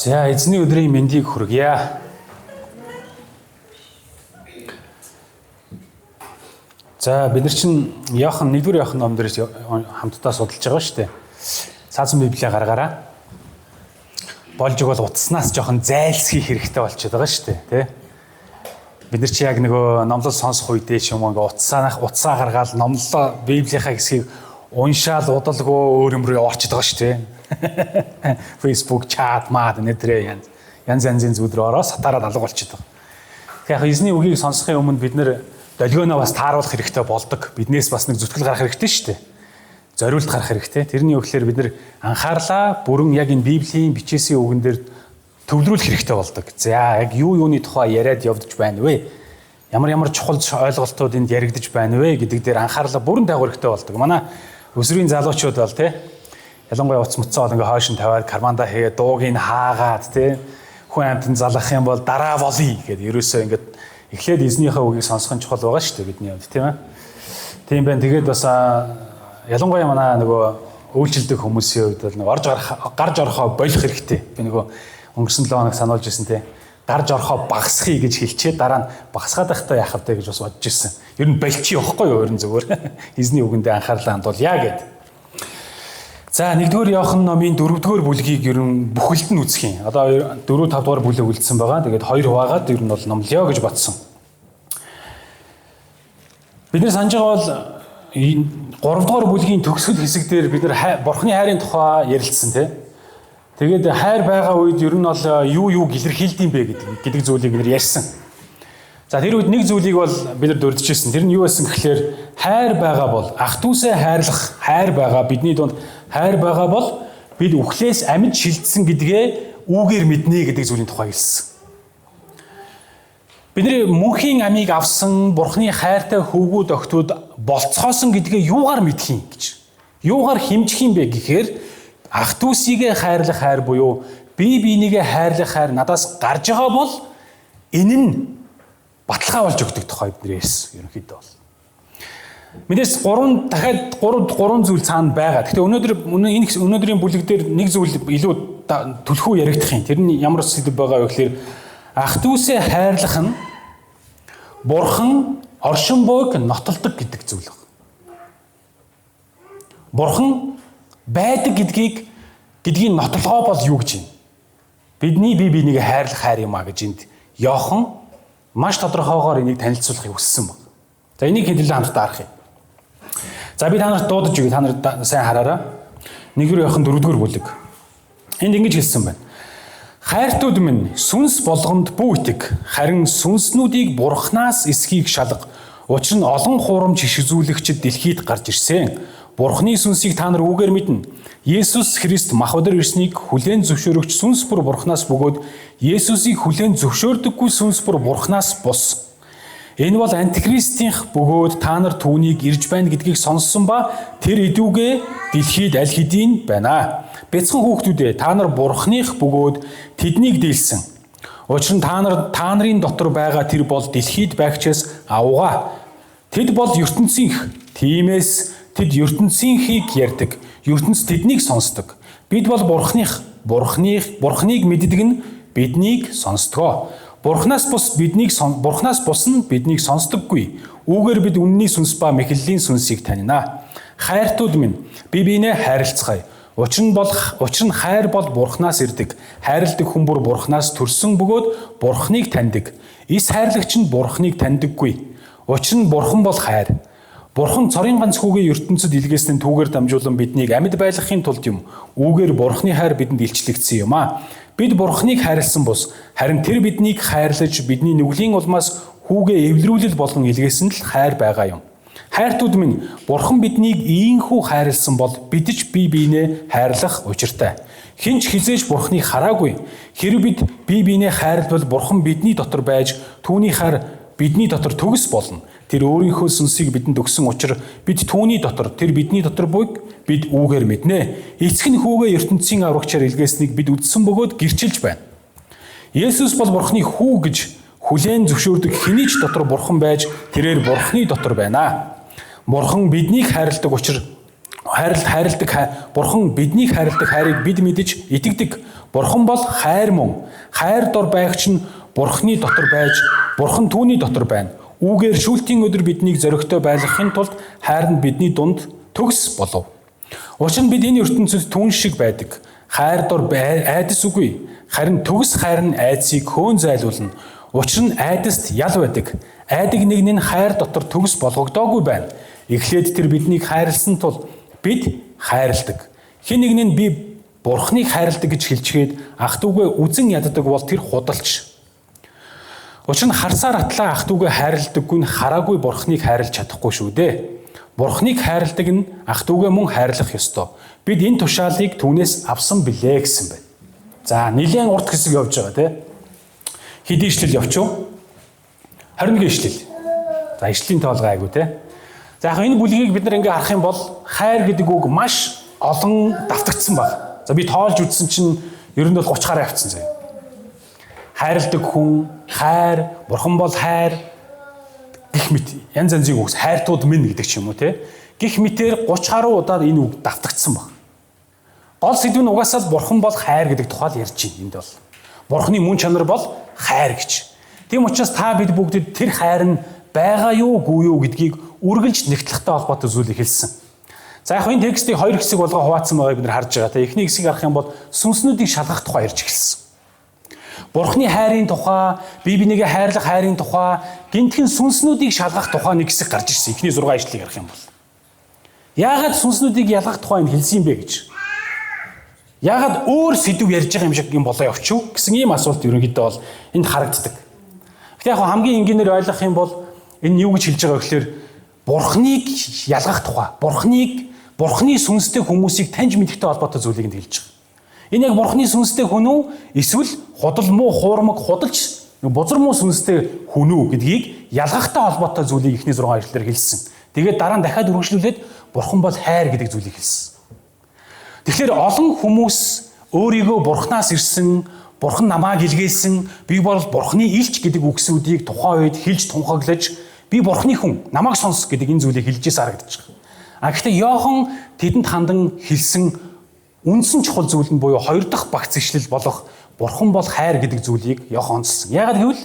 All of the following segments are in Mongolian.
За эзний өдрийн мэндийг хүргье. За бид нар чинь Иохан 1-р Иохан номдэр хамтдаа судалж байгаа шүү дээ. Цаасан Библийг гаргаараа. Болж игэл утаснаас жоохон зайлсхийх хэрэгтэй болчиход байгаа шүү дээ, тий? Бид нар чи яг нөгөө номлол сонсох үедээ ч юм уу утсаа гаргаад номлолоо Библийнхаа хэсгийг уншаал удалгүй өөр юмруу орчод байгаа шүү дээ. Facebook чат маад нэтрээ янз янзын зүйлрүү ороо сатаараад алга болчиход байгаа. Тэгэхээр яг эзний үгийг сонсохын өмнө бид нэр долгионоо бас тааруулах хэрэгтэй болдог. Биднээс бас нэг зүтгэл гарах хэрэгтэй шүү дээ. Зориулт гарах хэрэгтэй. Тэрний өгөхлөөр бид нэр анхаарлаа бүрэн яг энэ Библийн бичээсийн үгэн дээр төвлөрүүлэх хэрэгтэй болдог. За яг юуны тухай яриад явдаж байна вэ? Ямар чухал ойлголтууд энд яригдаж байна вэ гэдэг дээр анхаарлаа бүрэн дагуулж хэрэгтэй болдог. Манай өсвөрийн залуучууд бол тий ялангуяа уц мөцөө бол ингээ хойш нь тавиад карманда хийгээд дууг нь хаагаад тий хүн амтан залах юм бол дараа болъё гэдэг ерөөсөө ингээд эхлээд эзнийхээ үгийг сонсох нь чухал байгаа шүү дээ бидний хувьд тийм ээ. Тийм байна. Тэгээд бас ялангуяа манай нөгөө үйлчлдэг хүмүүсийн хувьд бол гарч орохоо болох хэрэгтэй. Би нөгөө өнгөрсөн 7 хоног сануулж ирсэн тий гарч орохоо багасхий гэж хэлчихэд дараа нь багасгаад байхдаа яах вэ гэж бас бодож ирсэн. Ер нь болчих явахгүй юу ер нь зүгээр. Эзний үгэндээ анхаарлаа хандуулъя гэд. За 1-р Иохан номын 4-р бүлгийг ер нь бүхэлд нь үзэх юм. Одоо 4-5 дугаар бүлэг үлдсэн байгаа. Тэгээд 2 хуваагаад ер нь бол номлоё гэж бодсон. Бид нар санаж байгаа бол 3-р бүлгийн төгсгөл хэсэг дээр бид нар Бурхны хайрын тухай ярилцсан тий. Тэгээд хайр байгаа үед ер нь бол юу илэрхийлдэм бэ гэдэг зүйлийг бид нар ярьсан. За тэр үед нэг зүйлийг бол бид нар дурдчихсан. Тэр нь юу байсан гэхээр хайр байгаа бол ах дүүсээ хайрлах хайр байгаа бидний дунд хайр байгаа бол бид үхлээс амьд шилжсэн гэдгээ үүгээр мэднэ гэдэг зүйлийн тухай хэлсэн. Бидний мөнхийн амийг авсан Бурхны хайртай хөвгүүд охтууд болцоосон гэдгээ юугаар мэдэх юм гэж. Юугаар хэмжих юм бэ гэхээр ах дүүсийгээ хайрлах хайр буюу бие биенийгээ хайрлах хайр надаас гарч байгаа бол энэ нь баталгаа болж өгдөг тухай бид ярьсан ерөнхийдөө бол. Мэдээс 3 зүйл цаана байгаа. Гэхдээ өнөөдрийн бүлэг дээр нэг зүйл илүү түлхүү яригдах юм. Тэр нь ямар сэдв байгаа вэ гэхээр ах дүүсээ хайрлах нь Бурхан оршин бууг нотолдог гэдэг зүйл байна. Бурхан байдаг гэдгийг нотолгоо бол юу гэж юм? Бидний бие бинийгээ хайрлах хайр юм а гэж энд Иохан маш тодорхойгоор энийг танилцуулахыг хүссэн байна. За энийг хэдүүлээ хамтдаа харах юм. За би та нарт дуудаж өгье. Та нар сайн хараарай. 1-р Иохан 4-р бүлэг. Энд ингэж хэлсэн байна. Хайртууд минь сүнс болгонд бүү итэг. Харин сүнснүүдийг Бурханаас эсхийг шалга. Учир нь олон хуурамч хишгзүүлэгчд дэлхийд гарч ирсэн. Бурханы сүнсийг та нар үүгээр мэднэ. Есүс Христ махбодор ирснийг хүлээн зөвшөөрөгч сүнс бүр Бурханаас бөгөөд Есүсийг хүлээн зөвшөөрдөггүй сүнс бүр Бурханаас бус. Энэ бол антихристийнх бөгөөд та нар түүнийг ирж байна гэдгийг сонссон ба тэр идүүгээ дэлхийд аль хэдийн байна. Бяцхан хүүхдүүдээ та нар Бурханых бөгөөд тэднийг дийлсэн. Учир нь та нарын дотор байгаа тэр бол дэлхийд байгчаас авгаа. Тэд бол ертөнцийнх. Тиймээс тэд ертөнцийнхийг ярьдаг. ертөнц тэднийг сонсдог. Бид бол Бурханыг мэддэг нь биднийг сонсдгоо. Бурханаас бус нь биднийг сонсдоггүй. Үүгээр бид үнний сүнс ба мэхлэлийн сүнсийг танина. Хайртууд минь бие биенээ хайрлцгаая. Учир нь хайр бол Бурханаас ирдэг. Хайрладаг хүн бүр Бурханаас төрсөн бөгөөд Бурханыг таньдаг. Эс хайрлагч нь Бурханыг таньдаггүй. Учир нь Бурхан бол хайр. Бурхан цорын ганц хүүгээ ертөнцид илгээсэн түүгээр дамжуулан биднийг амьд байлгахын тулд юм. Үүгээр Бурханы хайр бидэнд илчлэгдсэн юм а. Бид Бурханыг хайрлсан бус харин тэр биднийг хайрлаж бидний нүглийн улмаас хүүгээ эвлэрүүлэл болгон илгээсэн л хайр байгаа юм. Хайртууд минь Бурхан биднийг ийхүү хайрлсан бол бид ч бие биенээ хайрлах учиртай. Хинч хизээж Бурханыг хараагүй. Хэрэв бид бие биенээ хайрлбал Бурхан бидний дотор байж түүний хайр бидний дотор төгс болно. Тэр өөрийнхөө сүнсийг бидэнд өгсөн учраас бид түүний дотор, тэр бидний дотор буйг бид үүгээр мэднэ. Эцэг нь хүүгээ ертөнцийн аврагчаар илгээснийг бид үздсэн бөгөөд гэрчилж байна. Есүс бол Бурханы хүү гэж хүлээн зөвшөөрдөг хэний ч дотор Бурхан байж тэрээр Бурханы дотор байна. Бурхан биднийг хайрладаг учраас Бурхан биднийг хайрладаг хайрыг бид мэдэж итгэдэг. Бурхан бол хайр мөн. Хайр дор байгч нь Бурханы дотор байж, Бурхан түүний дотор байна. Үүгээр шүүлтийн өдөр биднийг зоригтой байлгахын тулд хайр нь бидний дунд төгс болов. Учир нь бид энэ ертөнцид түн шиг байдаг. Хайр дор айдас үгүй. Харин төгс хайр нь айдсыг хөөн зайлуулна. Учир нь айдаст ял байдаг. Айдаг нэг нь хайр дотор төгс болгогдоогүй байна. Эхлээд тэр биднийг хайрлсан тул бид хайрладаг. Хэн нэг нь би Бурханыг хайрладаг гэж хэлчихэд ах トゥ угээ үзен яддаг бол тэр худалч. Учир нь харсаар атлаа ах トゥ угээ хайрладаггүй нь хараагүй Бурханыг хайрлаж чадахгүй шүү дээ. Бурханыг хайрладаг нь ах トゥ угээ мөн хайрлах ёстой. Бид энэ тушаалыг түүнээс авсан билээ гэсэн байна. За, нэлээд урт хэсэг явж байгаа тийм. Хэдийн ишлэл явчих. 21 ишлэл. За, ишлийн тоолгой айгу тийм. За, яг энэ бүлгийг бид нар ингээ харах юм бол хайр гэдэг үг маш олон давтагдсан байна. За, би тоолж үзсэн чинь ер нь бол 30 гаруй авцсан заяа. Хайрладаг хүн, хайр, Бурхан бол хайр гэх мэт янз янзын үгс хайртууд минь гэдэг ч юм уу тийм. Гэх мэтээр 30 гаруй удаа энэ үг давтагдсан байна. Гол сэдв нь угаасаа Бурхан бол хайр гэдэг тухай ярьж байна энд бол. Бурханы мөн чанар бол хайр гэж. Тийм учраас та бид бүгдд тэр хайр нь байгаа юу, үгүй юу гэдгийг үргэлж нэгтлэхтэй холбоотой зүйлийг хэлсэн. За яг энэ текстийг хоёр хэсэг болгоо хуваацсан байгааг бид нар харж байгаа. Эхний хэсгийг харах юм бол сүнснүүдийг шалгах тухай ярьж эхэлсэн. Бурханы хайрын тухай, бие бинийгээ хайрлах хайрын тухай, гинтхэн сүнснүүдийг шалгах тухай нэг хэсэг гарч ирсэн. Эхний 6 ишлэгийг харах юм бол. Яагаад сүнснүүдийг ялгах тухай нь хэлсэн юм бэ гэж. Яагаад өөр сэдв ярьж байгаа юм шиг юм болоо явчих гэсэн ийм асуулт ерөнхийдөө бол энд харагддаг. Гэхдээ яг хамгийн энгийнээр ойлгох юм бол энэ юу гэж хэлж байгаа вэ гэхээр Бурханыг ялгах тухай, Бурханы сүнстэй хүмүүсийг таньж мэдхтэй холбоотой зүйлийг энд хэлж байгаа. Энэ яг Бурханы сүнстэй хүн үү? Эсвэл худал муу хуурмаг худалч бузар муу сүнстэй хүн үү гэдгийг ялгахтай холбоотой зүйлийг эхний 6 ишлэлээр хэлсэн. Тэгээд дараа нь дахиад үргэлжлүүлээд Бурхан бол хайр гэдэг зүйлийг хэлсэн. Тэгэхээр олон хүмүүс өөрийгөө Бурханаас ирсэн, Бурхан намайг илгээсэн, би бол Бурханы илч гэдэг үгсүүдийг тухайн үед хэлж тунхаглаж, би Бурханы хүн, намайг сонс гэдэг энэ зүйлийг хэлжээс харагдаж байгаа. Гэхдээ Иохан тэдэнд хандан хэлсэн үндсэн чухал зүйл нь буюу 2 дахь багц ишлэл болох Бурхан бол хайр гэдэг зүйлийг Иохан онцлсон. Яагаад гэвэл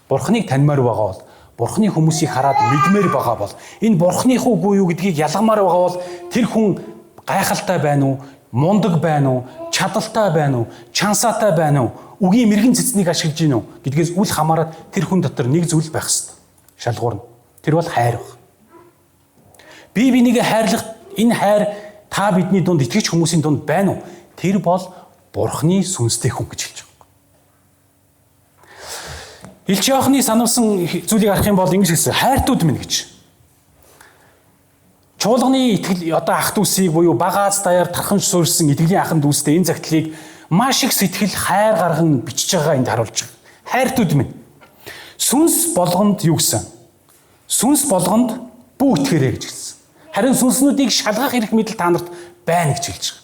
Бурханыг таньмаар байгаа бол, Бурханы хүмүүсийг хараад мэдмээр байгаа бол, энэ Бурханы хүү юу гэдгийг ялгамаар байгаа бол тэр хүн гайхалтай байна уу, мундаг байна уу, чадaltaй байна уу, чансаатай байна уу, үгийн мэрэгэн цэцнийг ашиглаж гин үү гэдгээс үл хамааран тэр хүн дотор нэг зүйл байх ёстой. Шалгуур нь. Тэр бол хайр баг. Бие бинийгээ хайрлах энэ хайр та бидний дунд итгэж хүмүүсийн дунд байна уу? Тэр бол Бурханы сүнстэй хүн гэж хэлж байгаа. Илч Иохны сануулсан зүйлийг харах юм бол ингэж хэлсэн. Хайртууд минь гэж. Чуулганы итгэл одоо ах дүүсийг буюу багаас даяар тархамж суурьсан итгэлийн ахын дүүстэй энэ загтлыг маш их сэтгэл хайр гарган бичиж байгаа энд харуулж байгаа. Хайртууд минь. Сүнс болгонд юу гэсэн? Сүнс болгонд бүү итгэрэй гэж хэлсэн. Харин сүнснүүдийг шалгах эрх мэдэл та нарт байна гэж хэлж байгаа.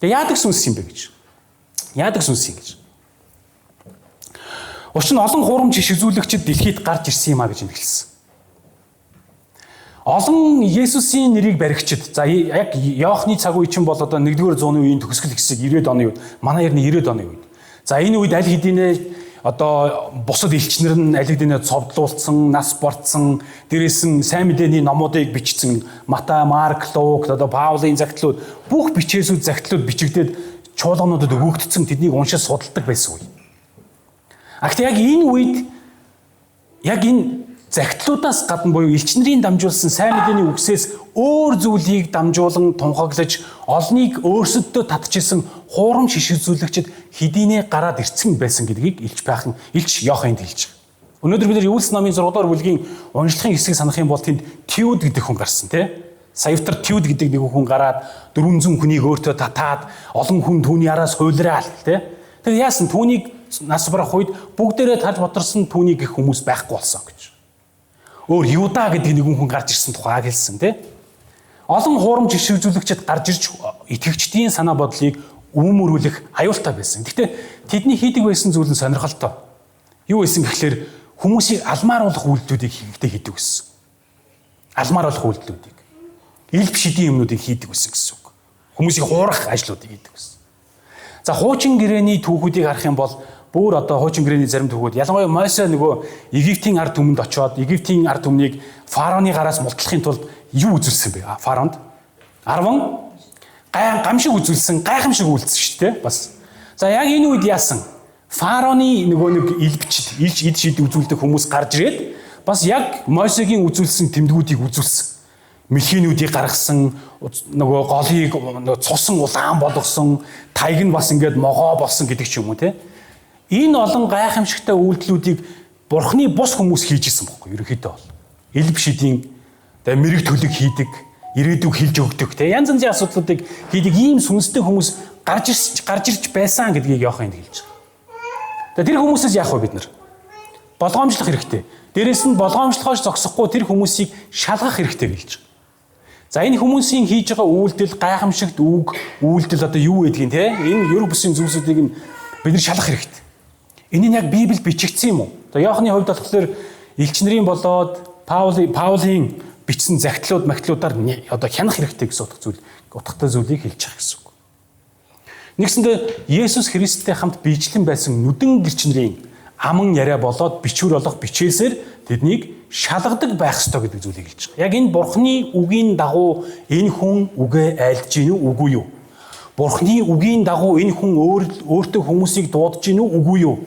Тэгээ яадаг сүнс юм бэ гэж. Яадаг сүнс юм гэж. Учир нь олон хурамч иш үзүүлэгчид дэлхийд гарч ирсэн юм а гэж хэлсэн. Олон Есүсийн нэрийг баригчид. За яг Иохны цаг үе чинь бол одоо 1-р зууны үеийн төгсгөл хэсэг 90-ад оны үед, манай ерний 90-ад оны үед. За энэ үед аль хэдийнэ одоо бусад элчнэр нь аль хэдийнэ цовдлуулсан, нас бортсон, дээрээс нь сайн мэдээний номуудыг бичсэн Матай, Марк, Лук, одоо Паулын загтлууд бүх бичээсүүд загтлууд бичигдээд чуулгануудад өгөгдсөн, тэднийг уншиж судалдаг байсан үе. Гэхдээ яг энэ үед яг энэ загтлуудаас гадна буюу элчнэрийн дамжуулсан сайн мэдээний үгсээс өөр зүйлийг дамжуулан тунхаглаж олныг өөрсөддөө татчихсан хуурамч иш үзүүлэгчид хэдийнэ гараад ирцэн байсан гэдгийг Илч Иоханд хэлж байгаа. Өнөөдөр бид нар Юулс намын 6 дугаар бүлгийн уншлагын хэсгийг санах юм бол тэнд Тиуд гэдэг хүн гарсан тий. Саяфтар Тиуд гэдэг нэг хүн гараад 400 хүнийг өөртөө татаад олон хүн түүний араас хуйлраал тий. Тэгээд яасан түүнийг нас барах үед бүгдээрээ таж боторсон түүний гэх хүмүүс байхгүй болсон гэж. Өөр Юда гэдэг нэг хүн гарч ирсэн тухайг хэлсэн тий. Олон хуурамч иш үзүүлэгчид гарч ирж итгэгчдийн санаа бодлыг үүмөрүүлэх аюултай байсан. Гэхдээ тэдний хийдэг байсан зүйл нь сонирхолтой. Юу байсан гэхээр хүмүүсийг алмааруулах үйлдэлүүдийг хийхдээ хийдэг байсан. Алмааруулах үйлдэлүүдийг. Ил бишидийн юмнуудыг хийдэг байсан гэсэн үг. Хүмүүсийг хуурах ажлуудыг хийдэг байсан. За хуучин гэрээний түүхүүдийг харах юм бол бүр одоо хуучин гэрээний зарим түүхүүд ялангуяа Мосе нөгөө Египтийн ард түмэнд очиод Египтийн ард түмнийг фараоны гараас мултлахын тулд юу үзүүлсэн бэ? Фараонд 10 гамшиг үзүүлсэн, гайхамшиг үйлдсэн шүү дээ бас. За яг энэ үед яасан? Фараоны нөгөө нэг илбчд, ид шид үзүүлдэг хүмүүс гарч ирээд бас яг Мосегийн үзүүлсэн тэмдгүүдийг үзүүлсэн. Мэлхийнүүдийг гаргасан, нөгөө голыг цусан улаан болгосон, тайг нь бас ингээд могоо болсон гэдэг ч юм уу те. Энэ олон гайхамшигтай үйлдэлүүдийг Бурхны бус хүмүүс хийж исэн бохгүй ерөнхийдөө бол. Элб шидийн мэрэг төлөг хийдэг, ирээдүг хилж өгдөг те. Янз янзын асуудлуудыг хийдэг ийм сүнстэй хүмүүс гарч ирж байсан гэдгийг Иохан хэлж байгаа. Тэр хүмүүсээс яах вэ бид нар? Болгоомжлох хэрэгтэй. Дээрээс нь болгоомжлохоос зогсохгүй тэр хүмүүсийг шалгах хэрэгтэй гэлж байгаа. За энэ хүмүүсийн хийж байгаа үйлдэл гайхамшигт үйлдэл одоо юу гэдгийг те энэ ерөг бүсийн зүйлсүүдийг бид нар шалгах хэрэгтэй. Энэ нь яг Библиэд бичигдсэн юм уу? Одоо Иохны хувьд болохоор элч нарын болоод Паулийн бичсэн захидлууд магтлуудаар одоо хянах хэрэгтэй гэсэн утгатай зүйлийг хэлж байгаа гэсэн үг. Нэгсэндээ Есүс Христтэй хамт биечлэн байсан нүдэн гэрчнэрийн аман яриа болоод бичвэр болох бичээсээр тэднийг шалгадаг байх ёстой гэдэг зүйлийг хэлж байгаа. Яг энэ Бурхны үгийн дагуу энэ хүн үгээ айлдж гин үү үгүй юу? Бурхны үгийн дагуу энэ хүн өөртөө хүмүүсийг дуудаж гин үү үгүй юу?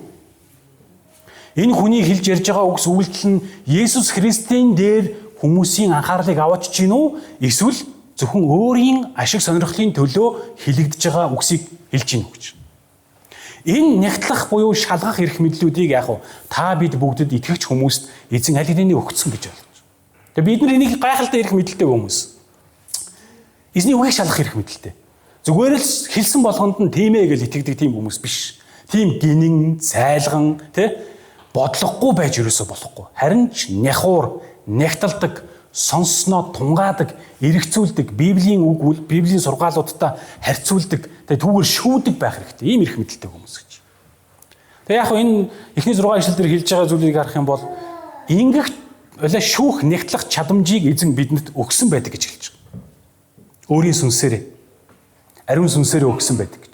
Энэ хүний хэлж ярьж байгаа үгс үйлдэл нь Есүс Христийн дээр хүмүүсийн анхаарлыг аваач гин үү? Эсвэл зөвхөн өөрийн ашиг сонирхлын төлөө хэлэгдэж байгаа үгсийг хэлж гин үү гэж. Энэ нягтлах буюу шалгах эрх мэдлүүдийг яг та бид бүгдэд итгэгч хүмүүст эзэн аль хэдийн өгсөн гэж ойлгож. Тэгээ бид нар энийг гайхалтай эрх мэдлэлтэй хүмүүс. Эзний үгийг шалгах эрх мэдлэлтэй. Зүгээр л хэлсэн болгонд нь тийм ээ гэж итгэдэг тийм хүмүүс биш. Тийм гинэн, цайлган, бодлогогүй байж ерөөсөө болохгүй. Харин ч няхуур, нягталдаг, сонссноо тунгаадаг, эргэцүүлдэг, Библийн үг, Библийн сургаалуудтай харьцуулдаг, түүгээр шүүдэг байх хэрэгтэй. Ийм эрх мэдэлтэй хүмүүс гэж. Тэгээ яг энэ эхний 6 ишлэл дээр хэлж байгаа зүйлийг харах юм бол ингэх шүүх, нягтлах чадамжийг эзэн бидэнд өгсөн байдаг гэж хэлж байгаа. Өөрийн сүнсээрээ, ариун сүнсээрээ өгсөн байдаг гэж.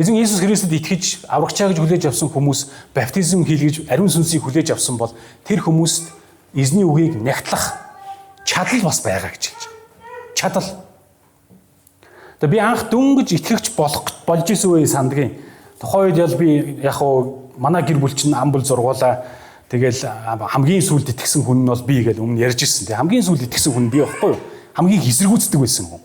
Эзэн Есүс Христэд итгэж аврагчаа гэж хүлээж авсан хүмүүс баптизм хийлгэж ариун сүнсийг хүлээж авсан бол тэр хүмүүст эзний үгийг нягтлах чадал бас байгаа гэж хэлж байгаа. Чадал. Тэгээ би анх дөнгөж итгэгч болж исэн үе сандгийн. Тухайн үед ял би яг хуу манай гэр бүл чинь ам бол зургуулаа. Тэгэл хамгийн сүүлд итгэсэн хүн нь бол би гэж өмнө ярьж ирсэн. Тэгээ хамгийн сүүлд итгэсэн хүн би байхгүй юу? Хамгийн эсэргүүцдэг байсан хүн.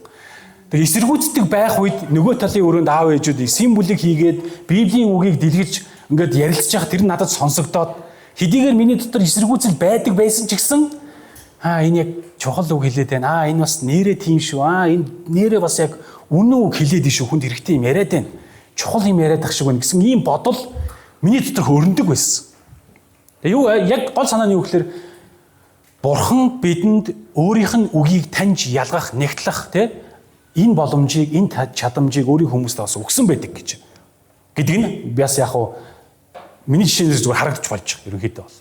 Тэгээ эсэргүүцдэг байх үед нөгөө талын өрөөнд аав ээжүүд символыг хийгээд Библийн үгийг дэлгэж ингээд ярилцж байгаа тэр надад сонсогдоод хэдийгээр миний дотор эсэргүүцэл байдаг байсан ч гэсэн энэ яг чухал үг хэлээд байна. Энэ бас нэрээ тийм шүү. Энэ нэрээ бас яг үнэн үг хэлээд шүү. Хүнд хэрэгтэй юм яриад байна. Чухал юм яриад ах шиг байна гэсэн ийм бодол миний дотор хөрөндөг байсан. Тэгээ юу яг гол санаа нь юу гэхээр Бурхан бидэнд өөрийнх нь үгийг таньж ялгах, нягтлах энэ боломжийг, энэ чадамжийг өөрийн хүмүүст бас өгсөн байдаг гэж. Гэдэг нь бас яг хуу миний жишээнээс зүгээр харагдаж болж байгаа ерөнхийдөө бол.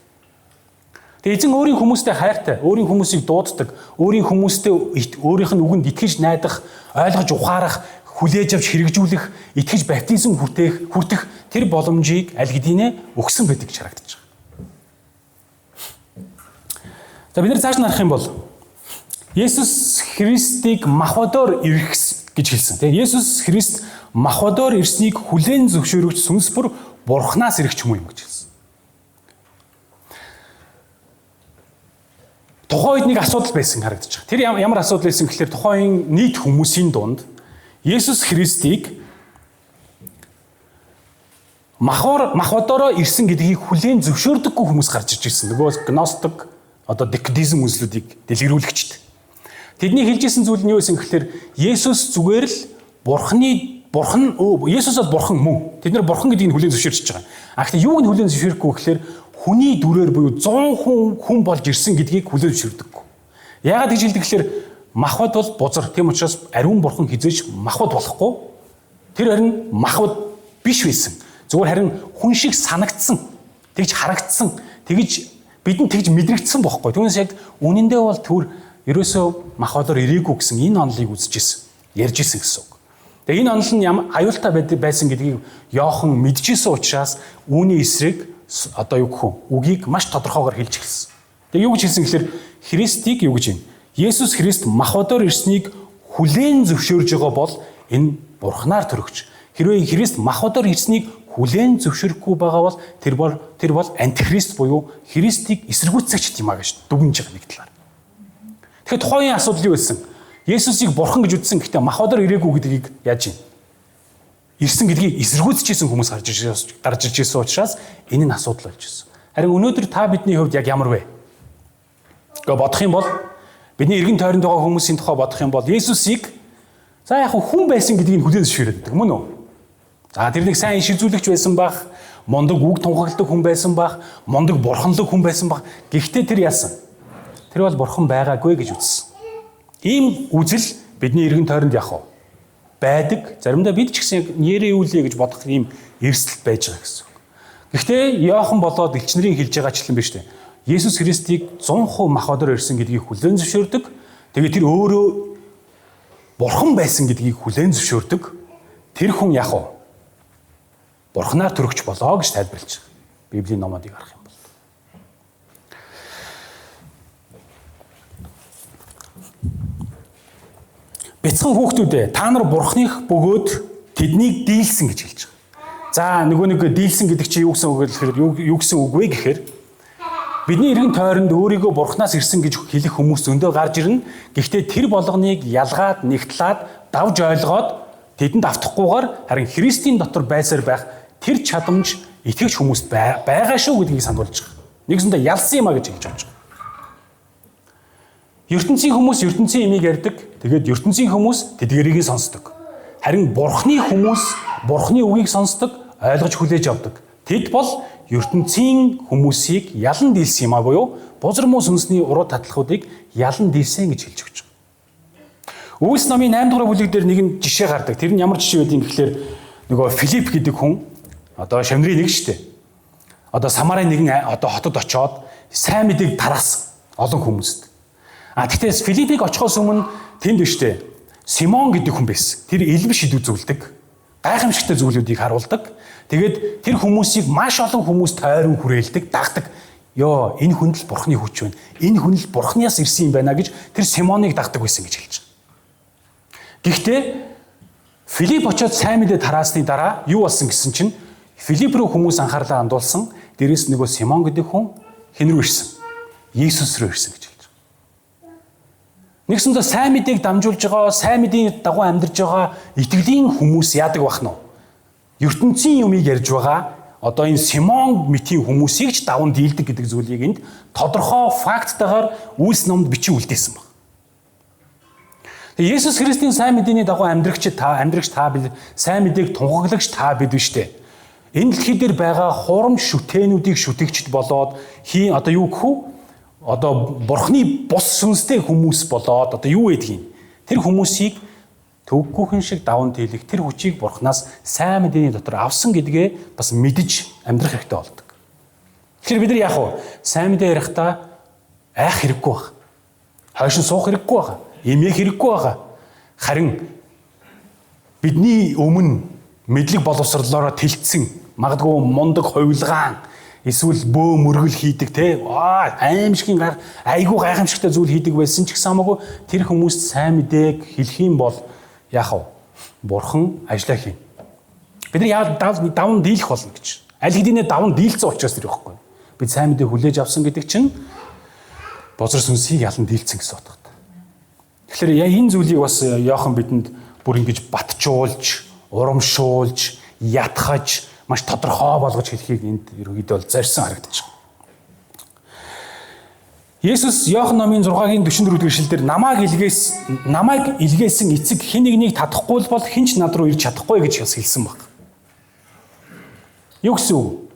Тэгээ эзэн өөрийн хүмүүстэй хайртай, өөрийн хүмүүсийг дууддаг, өөрийн хүмүүстэй өөрийнх нь үгэнд итгэж найдах, ойлгож ухаарах, хүлээж авч хэрэгжүүлэх, итгэж баптизм хүртэх тэр боломжийг аль хэдийнэ өгсөн байдаг гэж харагдаж байгаа. За бид нар цааш нь харах юм бол Есүс Христийг махбодоор ирэх гэж хэлсэн. Тэгээ Есүс Христ махбодоор ирснийг хүлээн зөвшөөрөгч сүнс бүр Бурханаас ирэх юм гэж хэлсэн. Тухайн үед нэг асуудал байсан харагдаж байгаа. Тэр ямар асуудал байсан гэхээр тухайн нийт хүмүүсийн дунд Есүс Христийг махбодороо ирсэн гэдгийг хүлээн зөвшөөрдөггүй хүмүүс гарч иж ирсэн. Нөгөө гностик одоо декадизм үзлүүдийг дэлгэрүүлэгчд. Тэдний хэлжсэн зүйл нь юу байсан гэхээр Есүс зүгээр л Бурхан Есүс бол Бурхан мөн. Тэд нар Бурхан гэдгийг хүлээн зөвшөөрч байгаа. Гэхдээ юуг нь хүлээн зөвшөөрөхгүй гэхээр хүний дүрээр буюу 100 хүн болж ирсэн гэдгийг хүлээн зөвшөөрдөггүй. Яагаад гэж хэлдэг гэхээр махбод бол бузар. Тийм учраас ариун Бурхан хизээж махбод болохгүй. Тэр харин махбод биш байсан. Зүгээр харин хүн шиг санагдсан. Тэгж харагдсан. Тэгж бидэнд тэгж мэдрэгдсэн бохоггүй. Түүнээс яг үнэндээ бол түр ерөөсөө махбодоор ирээгүй гэсэн энэ онолыг үзэж ирсэн. Ярьж ирсэн гэсэн үг. Тэгээ энэ онол нь аюултай байсан гэдгийг Иохан мэдчихсэн учраас үүний эсрэг одоо юу гэх вэ? Үгийг маш тодорхойгоор хэлж эхэлсэн. Тэгээ юу гэж хэлсэн гэхээр Христийг юу гэж юм? Есүс Христ махбодоор ирснийг хүлээн зөвшөөрж байгаа бол энэ Бурханаар төрөгч. Хэрвээ Христ махбодоор ирснийг хүлээн зөвшөөрөхгүй байгаа бол тэр бол антихрист буюу Христийг эсэргүүцэгч юм а гэж дүгнэж байгаа нэг талаар. Тэгэхээр тухайн асуудал юу байсан? Есүсийг бурхан гэж үзсэн гэхдээ махбодоор ирээгүй гэдгийг яаж юм? Ирсэн гэдгийг эсэргүүцчихсэн хүмүүс гарч ирж байсан учраас энэ нь асуудал болж байсан. Харин өнөөдөр та бидний хувьд яг ямар вэ? Гэхдээ бодох юм бол бидний эргэн тойронд байгаа хүмүүсийн тухай бодох юм бол Есүсийг за яг хүн байсан гэдгийг хүлээн зөвшөөрөд мөн үү? За тэр нэг сайн иш үзүүлэгч байсан бах, мундаг үг тунхагладаг хүн байсан бах, мундаг бурханлаг хүн байсан бах. Гэхдээ тэр яасан? Тэр бол бурхан байгаагүй гэж үзсэн. Ийм үзэл бидний эргэн тойронд яг байдаг. Заримдаа бид ч гэсэн нэрээ үүлээ гэж бодох ийм эрсдэл байж байгаа гэсэн. Гэхдээ Иохан болоод элчнэрийн хэлж байгаачлан биш үү? Есүс Христийг 100% махбодоор ирсэн гэдгийг хүлээн зөвшөөрдөг. Тэгээд тэр өөрөө бурхан байсан гэдгийг хүлээн зөвшөөрдөг. Тэр хүн яг Бурханаар төрөгч болоо гэж тайлбарлаж байгаа. Библийн номуудыг харах юм бол. Бяцхан хүүхдүүдээ та нар Бурханых бөгөөд тэднийг дийлсэн гэж хэлж байгаа. За нөгөө нэг дийлсэн гэдэг чинь юу гэсэн үг вэ гэхээр юу гэсэн үг вэ гэхээр бидний эргэн тойронд өөрийгөө Бурханаас ирсэн гэж хэлэх хүмүүс зөндөө гарч ирнэ. Гэхдээ тэр болгоныг ялгаад, нэгтлээд, давж ойлгоод тэдэнд автахгүйгээр харин Христийн дотор байсаар байх тэр чадамж итгэж хүмүүст байгаа шүү гэдгийг сануулж байгаа. Нэгсэндээ ялсан юм а гэж хэлж байгаа. ертөнцийн хүмүүс ертөнцийн имийг ярьдаг. Тэгээд ертөнцийн хүмүүс тэдгэрийг сонсдог. Харин бурхны хүмүүс бурхны үгийг сонсдог, ойлгож хүлээж авдаг. Тэд бол ертөнцийн хүмүүсийг ялан дийлсэн юм а буюу бузар муу сүнсний уруу татлахуудыг ялан дийлсэн гэж хэлж өгч байгаа. Үйлс номын 8 дугаар бүлэг дээр нэгэн жишээ гардаг. Тэр нь ямар жишээ байдгийг гэхээр нөгөө Филипп гэдэг хүн одоо Шамрын нэг шүү дээ. Одоо Самарын нэгэн одоо хотод очоод сайн мэдээг тараасан олон хүмүүст. Тэгтээс Филиппийг очихоос өмнө тэнд биш дээ. Симон гэдэг хүн байсан. Тэр элбэг шид үзүүлдэг. Гайхамшигтай зүйлүүдийг харуулдаг. Тэгээд тэр хүмүүсийг маш олон хүмүүс тойрон хүрээлдэг, дагдаг. Йоо, энэ хүн л бурхны хүч байна. Энэ хүн л бурхнаас ирсэн юм байна гэж тэр Симоныг дагдаг байсан гэж хэлж байгаа. Гэхдээ Филипп очоод сайн мэдээ тараасны дараа юу болсон гэсэн чинь Филипп рүү хүмүүс анхаарлаа хандуулсан. Дээрээс нөгөө Симон гэдэг хүн хэн рүү ирсэн? Есүс рүү ирсэн гэж хэлж байгаа. Нэгсэндээ сайн мэдээг дамжуулж байгаа, сайн мэдээний дагуу амьдарч байгаа итгэлийн хүмүүс яадаг бах нь? ертөнцийн юмыг ярьж байгаа одоо энэ Симон мэтийн хүмүүсийг ч даван дийлдэг гэдэг зүйлийг энд тодорхой факттайгаар Үйлс номд бичиж үлдээсэн баг. Есүс Христийн сайн мэдээний дагуу амьдрагч та сайн мэдээг тунхаглагч та бид биш үү? Энэ дэлхий дээр байгаа хурам шүтэнүүдийг шүтэгчд болоод одоо юу гэх вэ? Одоо бурхны бус сүнстэй хүмүүс болоод одоо юу гэдгийг тэр хүмүүсийг төггүйхэн шиг даван дийлэх тэр хүчийг бурхнаас сайн мэдээний дотор авсан гэдгээ бас мэдж амьдрах хэрэгтэй болдог. Тэгэхээр бид нар яах вэ? Сайн мэдээ ярихдаа айх хэрэггүй байх. Хойшин суух хэрэггүй байх. Эмээх хэрэггүй байх. Харин бидний өмнө мэдлэг боловсрлоороо тэлцсэн магадгүй мундаг хувилгаан эсвэл бөө мөргөл хийдэг те аимшигын айгүй гайхамшигтай зүйл хийдэг байсан ч гэсэн хамаагүй тэр хүмүүст сайн мэдээг хэлэх юм бол яах вэ? Бурхан ажиллаа хийн. Бид нар даван дийлэх болно гэж. Аль хэдийнэ даван дийлцсэн учраас тэр байхгүй. Бид сайн мэдээ хүлээж авсан гэдэг чинь бозор сүнсийг ялан дийлцсэн гэсэн утгатай. Тэгэхээр энэ зүйлийг бас Иохан бидэнд бүр ингэж батжуулж, урамшуулж, ятгахж, маш тодорхой болгож хэлхийг энд ерөнхийдөө бол зарьсан харагдаж байна. Есүс Иохан номын 6-гийн 44 дугаар эшлэлдэр намайг илгээсэн эцэг хэн нэгнийг татахгүй бол хинч над руу ирж чадахгүй гэж хэлсэн баг. Юу гэсэн үг?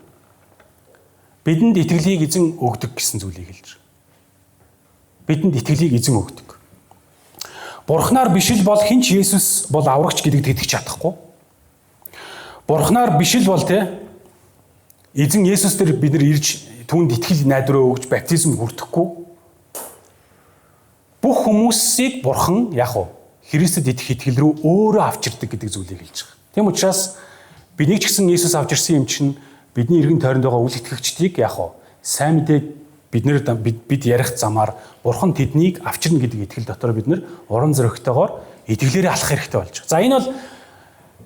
Бидэнд итгэлийг эзэн өгдөг гэсэн зүйлийг хэлж байна. Бидэнд итгэлийг эзэн өгдөг. Бурхнаар биш л бол хинч Есүс бол аврагч гэдэгт итгэж чадахгүй. Бурхнаар биш л бол эзэн Есүс дээр бид нар ирж түүнд итгэл найдвараа өгч баптизм хүртэхгүй. Бүх хүмүүсийг бурхан яах вэ? Христэд итгэх итгэл рүү өөрөө авчирдаг гэдэг зүйлийг хэлж байгаа. Тийм учраас бид нэг ч гэсэн Иесус авч ирсэн юм чинь бидний эргэн тойронд байгаа үл итгэгчдийг яг хоо сайн мэдээ бид ярих замаар Бурхан тэднийг авчирна гэдэг итгэл дотор бид нар уран зоригтойгоор итгэлээрээ алах хэрэгтэй болж байгаа. За энэ бол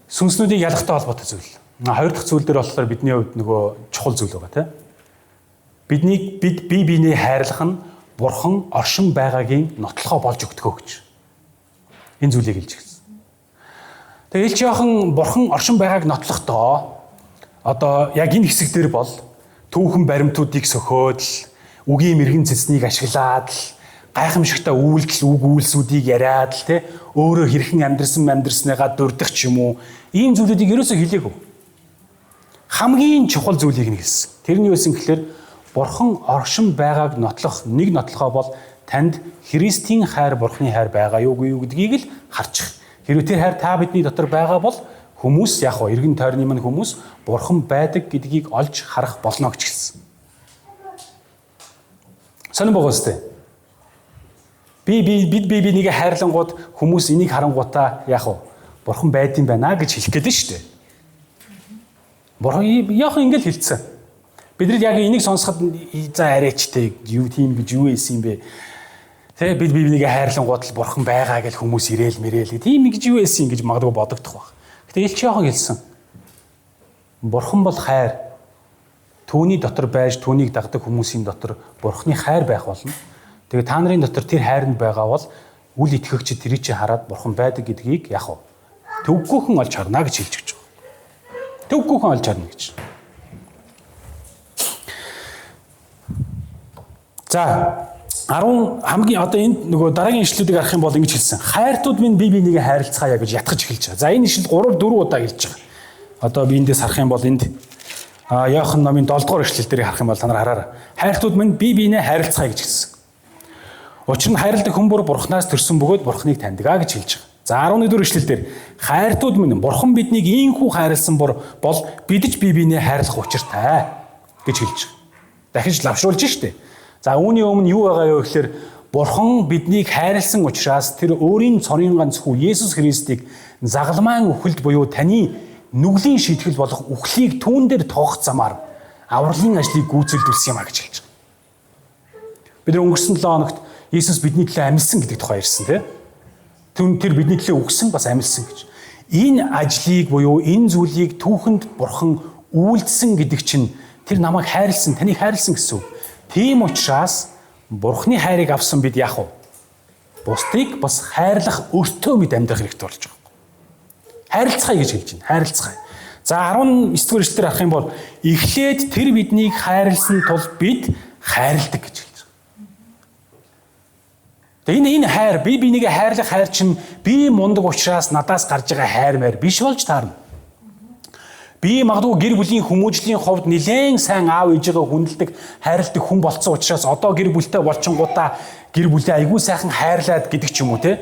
сүнснүүдийг ялгахтай холбоотой зүйл. Хоёр дахь зүйл дээр болохоор бидний хувьд нөгөө чухал зүйл байгаа тийм. Бид бие биенээ хайрлах нь Бурхан оршин байгаагийн нотлохоо болж өгдөгөө гэж. Энэ зүйлийг хэлж гисэн. Тэгээ Илч Иохан Бурхан оршин байгааг нотлохдоо одоо яг энэ хэсэг дээр бол түүхэн баримтуудыг сөхөөд л үгийн мэрэгэн цэцнийг ашиглаад л гайхамшигтай үйлдэл үг үйлсүүдийг яриад л те өөрөө хэрхэн амьдрсныгаа дурдах ч юм уу ийм зүйлүүдийг ерөөсөө хэлээгүй. Хамгийн чухал зүйлийг нь хэлсэн. Тэрний юусэн гэхээр Бурхан оршин байгааг нотлох нэг нотлохоо бол танд Христийн хайр Бурханы хайр байгаа юугүй юу гэдгийг л харчих. Хэрвээ тэр хайр та бидний дотор байгаа бол хүмүүс яг хоо эргэн тойрны мань хүмүүс Бурхан байдаг гэдгийг олж харах болно гэж хэлсэн. Сонирн байгаа үстэй. Бид бинийг хайрлангууд хүмүүс энийг харангуудаа яг хоо Бурхан байдсан байна гэж хэлэх гээд нь шүү дээ. Бурхан яг ингэж хэлсэн. Бидний яг энийг сонсоход за арайчтай юу тийм гэж юу ийсэн юм бэ? Тэ бид бинийг хайрлангууд л Бурхан байгаа гэж хүмүүс ирээл мэрээл тийм гэж юу ийсэн гэж магадгүй бодогдох баг. Гэтэ Илч Иохан хэлсэн. Бурхан бол хайр. Түүний дотор байж түүнийг дагдаг хүмүүсийн дотор Бурханы хайр байх болно. Тэгээ та нарын дотор тэр хайрнд байгаа бол үл итгэгчид тэрийг чи хараад Бурхан байдаг гэдгийг яг төвггүйхэн олж харна гэж хэлж байгаа. Төвггүйхэн олж харна гэж. За 10 хамгийн одоо энд нөгөө дараагийн ишлүүдийг харах юм бол ингэж хэлсэн. Хайртууд минь бие биенийгээ хайрлцгаая гэж ятгах эхэлж байгаа. За энэ ишлэл 3 4 удаа хэлж байгаа. Одоо би эндээс харах юм бол энд Иохан номын 7 дугаар ишлэл дээр харах юм бол та нар хараарай. Хайртууд минь бие биенээ хайрлцгаая гэж хэлсэн. Учир нь хайрладаг хүн бүр Бурханаас төрсөн бөгөөд Бурханыг таньдаг гэж хэлж байгаа. За 11 дугаар ишлэл дээр хайртууд минь Бурхан биднийг ийхүү хайрлсан бол бид ч бие биенээ хайрлах учиртай гэж хэлж байгаа. Дахиж лавшруулж штэ. За үүний өмнө юу байгаа юу гэхээр Бурхан биднийг хайрлсан учраас тэр өөрийн цорын ганц хүү Есүс Христийг загалмайн үхэлд буюу таны нүглийн шийтгэл болох үхлийг түүн дээр тоох замаар авралын ажлыг гүйцэлдүүлсэн юм а гэж хэлж байгаа. Бид өнгөрсөн 7 хоногт Есүс бидний төлөө амьдсан гэдэг тухай ярьсан тийм. Тэр бидний төлөө үхсэн бас амьдсан гэж. Энэ ажлыг буюу энэ зүйлийг түүхэнд Бурхан үйлдсэн гэдэг чинь тэр намайг хайрлсан, таныг хайрлсан гэсэн үг. Тийм учраас Бурханы хайрыг авсан бид яах вэ? Бусдыг бас хайрлах өртөө мэд амьдрах хэрэгтэй болж байгаа. Хайрлцгаая гэж хэлж байна. Хайрлцгаая. За 19 дугаар эшлэлээр харах юм бол эхлээд тэр биднийг хайрлсан тул бид хайрладаг гэж хэлж байгаа. Тэгээ энэ хайр би бинийг хайрлах хайр чинь би мундаг учраас надаас гарч байгаа хайр маяр биш болж таарна. Би магадгүй гэр бүлийн хүмүүжлийн хувьд нэлээд сайн аав ээжигээ хүндэлдэг, хайрладаг хүн болцсон учраас одоо гэр бүлтэй болчингуудаа гэр бүлээ айгүй сайхан хайрлаад гэдэг ч юм уу те.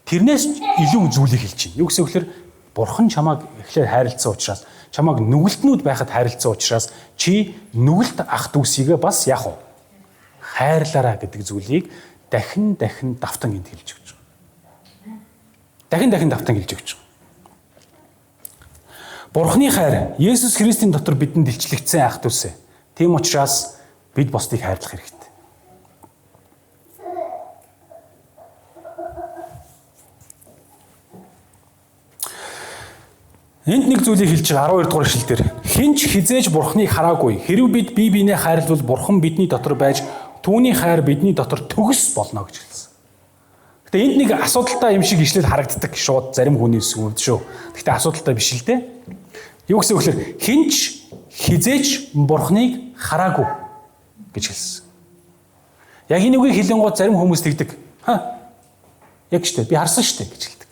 Тэрнээс илүү зүйлийг хэлж байна. Юу гэсэн үг вэ? Бурхан чамайг эхлээд хайрлцсан учраас, чамайг нүгэлтнүүд байхад хайрлцсан учраас чи нүгэлт ах дүүсийгээ бас яах вэ? Хайрлаараа гэдэг зүйлийг дахин давтан энд хэлж өгч байгаа. Дахин давтан хэлж өгч байгаа. Бурханы хайр Есүс Христийн дотор бидэнд илчлэгдсэн ах дүүсээ. Тийм учраас бид бусдыг хайрлах хэрэгтэй. Энд нэг зүйлийг хэлж байгаа 12 дугаар ишлэлдэр хинч хизээж Бурханыг хараагүй. Хэрв бид бие биенээ хайрлавал Бурхан бидний дотор байж түүний хайр бидний дотор төгс болно гэж хэлсэн. Гэтэ энд нэг асуудалтай юм шиг ишлэл харагддаг шууд зарим хүний сүмд шүү. Гэтэ асуудалтай биш л дээ. Юу гэсэн үг вэ? Хинч хизээж Бурханыг хараагүй гэж хэлсэн. Яг энэ үгийг хэлэнгууд зарим хүмүүс тэгдэг. Яг ч тийм би харсан шүү дээ гэж хэлдэг.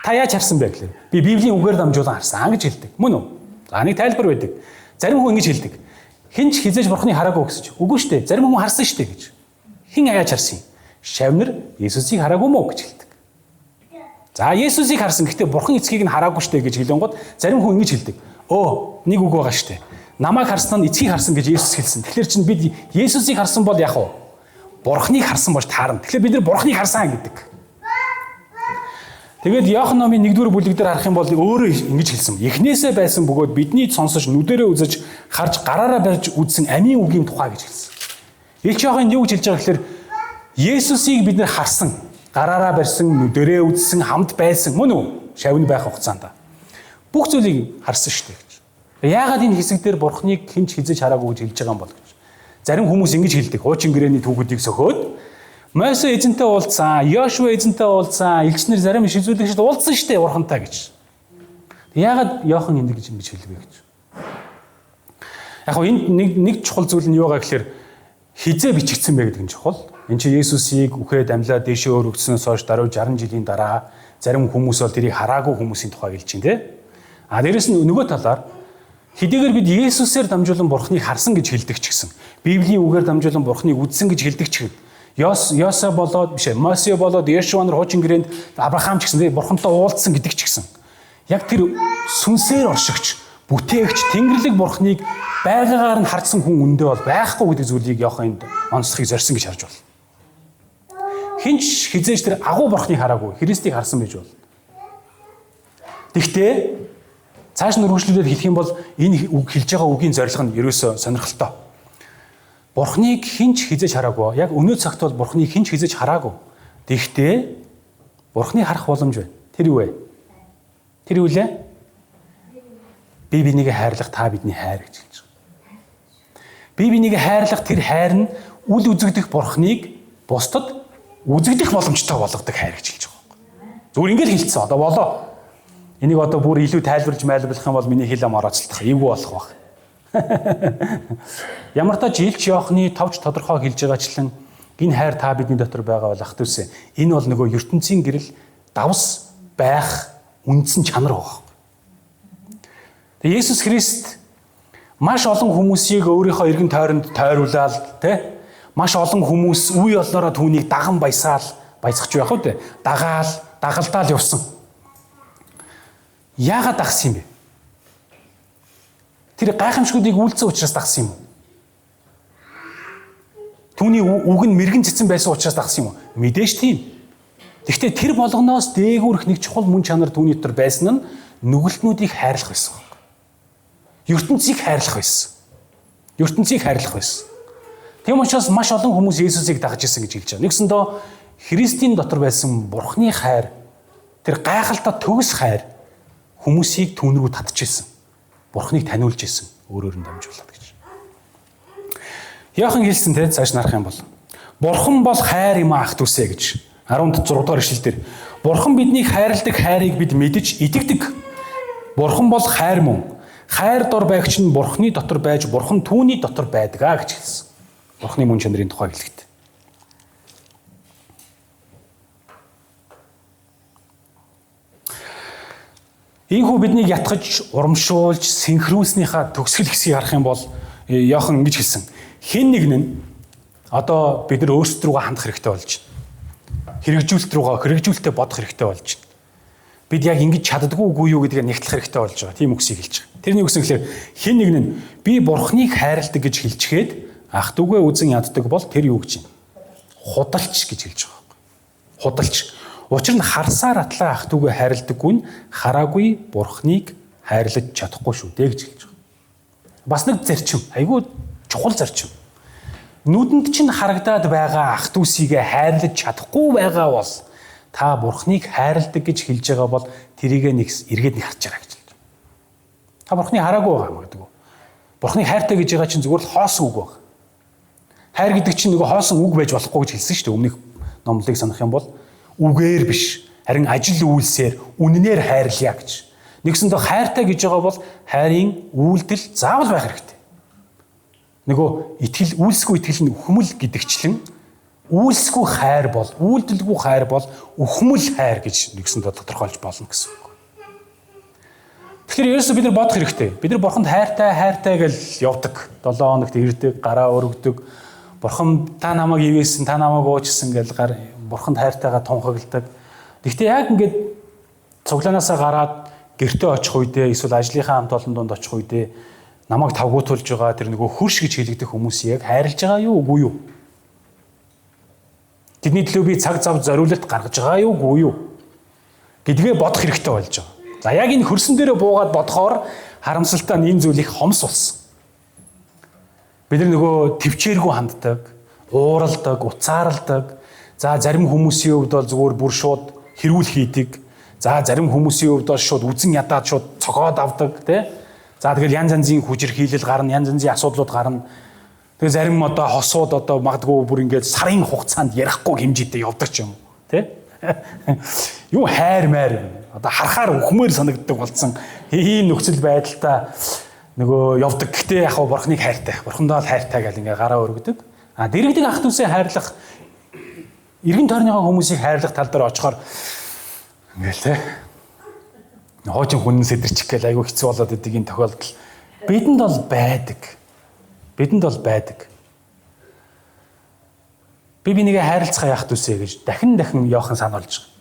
Та яаж харсан бэ гэхлээр би Библийн үгээр дамжуулан харсан гэж хэлдэг. Мөн үү? За нэг тайлбар байдаг. Зарим хүн ингэж хэлдэг. Хинч хизээж Бурханыг хараагүй гэсэн чинь үгүй шүү дээ. Зарим хүн харсан шүү дээ гэж. Хин яаж харсан юм? Шавнар Есүсийг хараагүй мó гэж хэлдэг. За Есүсийг харсан гэхдээ Бурхан эцгийг нь хараагүй штэ гэж хэлэнгууд зарим хүн ингэж хэлдэг. Нэг үг байгаа штэ. Намайг харсан нь эцгийг харсан гэж Есүс хэлсэн. Тэгэхээр чинь бид Есүсийг харсан бол яах вэ? Бурханыг харсан болж таарна. Тэгэхээр бид нар Бурханыг харсан гэдэг. Тэгээд Иохан номын 1-р бүлэг дээр харах юм бол өөрөө ингэж хэлсэн. Эхнээсээ байсан бөгөөд бидний сонсож нүдэрээ үзэж харж гараараа барьж үзсэн амийн үгийн тухай гэж хэлсэн. Илч Иохан юу гэж хэлж байгаа гэхээр Есүсийг бид нэр харсан, гараараа барьсан, нүдэрээ үзсэн, хамт байсан мөн үү? Шавны байх хугацаанд. Бүх зүйлийг харсан шүү дээ гэж. Яагаад энэ хэсэг дээр Бурхныг хинч хизэж хараагүй гэж хэлж байгаа юм бол гэж. Зарим хүмүүс ингэж хэлдэг. Хуучин гэрээний түүхүүдийг сөхөөд Мосе эзэнтэй уулзсан, Йошуа эзэнтэй уулзсан, элчнэр зарим шизүүлэгчд уулзсан шүү дээ Бурхантай гэж. Яагаад Иохан ингэж хэлвэ гэж. Яг хоо энд нэг чухал зүйл нь юу байгаа гэхээр хизээ бичигдсэн бэ гэдэг нь чухал. Энд чи Есүсийг үхээд амьлаад дээшээ өргөцснөөс хойш даруй 60 жилийн дараа зарим хүмүүс бол тэрийг хараагүй хүмүүсийн тухай хэлж байна те. А дээрэс нь нөгөө талаар хэдийгээр бид Есүсээр дамжуулан Бурхныг харсан гэж хэлдэг ч гэсэн, Библийн үгээр дамжуулан Бурхныг үзсэн гэж хэлдэг ч гэсэн, Мосе болоод Йошуа нар хуучин гэрээнд Авраам ч гэсэн Бурхантай уулзсан гэдэг ч гэсэн. Яг тэр сүнсээр оршигч, бүтээгч, Тэнгэрлэг Бурхныг байгаагаар нь хардсан хүн өндөө бол байхгүй гэдэг зүйлийг Иохан энд онцлохыг зорьсон гэж харж байна. Хинч хизээж тэр агуу Бурхныг хараагүй, Христийг харсан байж болно. Гэхдээ цааш нь үргэлжлүүлээд хэлэх юм бол энэ үг хэлж байгаа үгийн зорилго нь ерөөсөө сонирхолтой. Бурхныг хинч хизээж хараагүй. Яг өнөө цагт бол Бурхныг хинч хизээж хараагүй. Тэгэхдээ Бурхныг харах боломж байна. Тэр юу вэ? Тэр юу лээ? Би бинийг хайрлах та бидний хайр гэж хэлж байгаа. Би бинийг хайрлах тэр хайр нь үл үзэгдэх Бурхныг бусдад үзэгдэх боломжтой болгодог хайр гэж хэлж байгаа. Зүгээр ингэж хэлсэн. Одоо болоо. Энийг одоо бүр илүү тайлбарж майлбарлах юм бол миний хэл ам орооцолдох эвгүй болох баг. Ямар тач Илч Иохны товч тодорхой хэлж байгаачлан энэ хайр та бидний дотор байгаа бол ах дүүсээ. Энэ бол нөгөө ертөнцийн гэрэл давс байх үндсэн чанар байгаа. Тэгээ Есүс Христ маш олон хүмүүсийг өөрийнхөө эргэн тойронд тойруулаад маш олон хүмүүс үе олноороо түүнийг даган баясаал баясгах байх үү дагалдаал явсан. Яагаад дагсан юм бэ? Тэр гайхамшгуудыг үйлцэн учраас дагсан юм уу? Түүний үг нь мэрэгэн цэцэн байсан учраас дагсан юм уу? Мэдээж тийм. Гэхдээ тэр болгоноос дээгүүрх нэг чухал мөн чанар түүний дотор байсан нь нүгэлтнүүдийг хайрлах байсан. ертөнцийг хайрлах байсан. ертөнцийг хайрлах байсан. Тийм учраас маш олон хүмүүс Есүсийг дагж ирсэн гэж хэлж байгаа. Нэгсэндээ Христийн дотор байсан Бурхны хайр, тэр гайхалтай төгс хайр хүмүүсийг түүн рүү татчихсан. Бурхныг таниулж исэн өөрөөр нь дамжуулаад гэж. Иохан хэлсэн те цааш нарах юм бол Бурхан бол хайр юм ах дүүсэ гэж 16 дугаар ишлэлдэр Бурхан биднийг хайрладаг хайрыг бид мэдэж итгэдэг. Бурхан бол хайр мөн. Хайр дор байгч нь Бурхны дотор байж Бурхан түүний дотор байдгаа гэж хэлсэн. Бурхны мөн чанарын тухай хэлэхдээ. Ийхүү биднийг ятгаж, урамшуулж, синхруулсныхаа төгсгөл хэсгийг харах юм бол Иохан ингэж хэлсэн. Хэн нэг нь одоо бид нар өөрсдөө хандах хэрэгтэй болж байна. Хэрэгжүүлэлтэд бодох хэрэгтэй болж байна. Бид яг ингэж чаддаггүй үгүй юу гэдгийг нэгтлэх хэрэгтэй болж байгаа. Тийм үгсийг хэлж байгаа. Тэрний үгс нь хэн нэг нь би Бурхныг хайрладаг гэж хэлчихэд ах дүүгээ үзэн яддаг бол тэр юу гэж байна? Худалч гэж хэлж байгаа. Худалч. Учир нь харсаар атлаа ах дүүгээ хайрладаггүй нь хараагүй Бурхныг хайрлаж чадахгүй шүү дээ гэж хэлж байгаа. Бас нэг зарчим. Айгүй чухал зарчим. Нүдэнд чинь харагдаад байгаа ах дүүсийгээ хайрлаж чадахгүй байгаа бол та Бурхныг хайрладаг гэж хэлж байгаа бол тэрийг нэг эргээд нэг харж байгаа гэж хэлж байна. Та Бурхныг хараагүй байгаа юм гэдэг үү? Бурхныг хайртай гэж байгаа чинь зүгээр л хоосон үг баг. Хайр гэдэг чинь нөгөө хоосон үг байж болохгүй гэж хэлсэн шүү дээ. Өмнөх номлыг санах юм бол үгээр биш, харин ажил үйлсээр үннээр хайрлая гэж. Нэгсэндээ хайртай гэж байгаа бол хайрын үйлдэл заавал байх хэрэгтэй. Нөгөө итгэл үйлсгүй итгэл нь өхмөл гэдэгчлэн үйлсгүй хайр бол, үйлдэлгүй хайр бол өхмөл хайр гэж нэгсэндээ тодорхойлж болно гэсэн үг. Тэгэхээр ерөөсөө бид нар бодох хэрэгтэй. Бид нар Бурханд хайртай гэж явдаг. 7 хоногт ирдэг, гараа өргөдөг. Бурхан та намайг ивээсэн, та намайг уучсан гэж Бурханд хайртайгаа тунхагладаг. Гэхдээ яг ингээд цуглаанаасаа гараад гэртээ очих үедээ эсвэл ажлынхаа хамт олон донд очих үедээ намайг тавгуутулж байгаа тэр нөгөө хөрш гэж хэлэгдэх хүмүүс яг хайрлаж байгаа юу үгүй юу? Тэдний төлөө би цаг зав зориулалт гаргаж байгаа юу үгүй юу? гэдгээ бодох хэрэгтэй болж байгаа. За яг энэ хөрсөн дээрээ буугаад бодохоор харамсалтай нь энэ зүйл их хомс болсон. Бид нар нөгөө төвчээргүй ханддаг, ууралдаг, уцаарладаг. За зарим хүмүүсийн хувьд бол зүгээр бүр шууд хэрүүл хийдэг. За зарим хүмүүсийн хувьд бол шууд үзэн ядаад шууд цогоод авдаг, тий? За тэгэл янз янзын хүчээр хийлэл гарна, янз янзын асуудлууд гарна. Тэгээ зарим одоо хосууд одоо магадгүй бүр ингээд сарын хугацаанд ярихгүй хэмжээтэй явдаг ч юм уу, тий? Юу хайр маяр одоо харахаар өхмөр санагддаг болсон. Ийм нөхцөл байдалтай нөгөө явдаг. Гэхдээ яг бурхныг хайртай, бурхандаа л хайртай гэл ингээ гараа өргөдөг. А дэрэгдэг ах дүүсээ хайрлах, эргэн тойрныхоо хүмүүсийг хайрлах тал дээр очихоор ингээл тий. Хоочин хүн сэдэрчих гээл айгүй хэцүү болоод идэг энэ тохиолдол бидэнд бол байдаг. Бидэнд бол байдаг. Би бинийгээ хайрлцгаа яах дүүсэ гэж дахин явахын санаолж байгаа.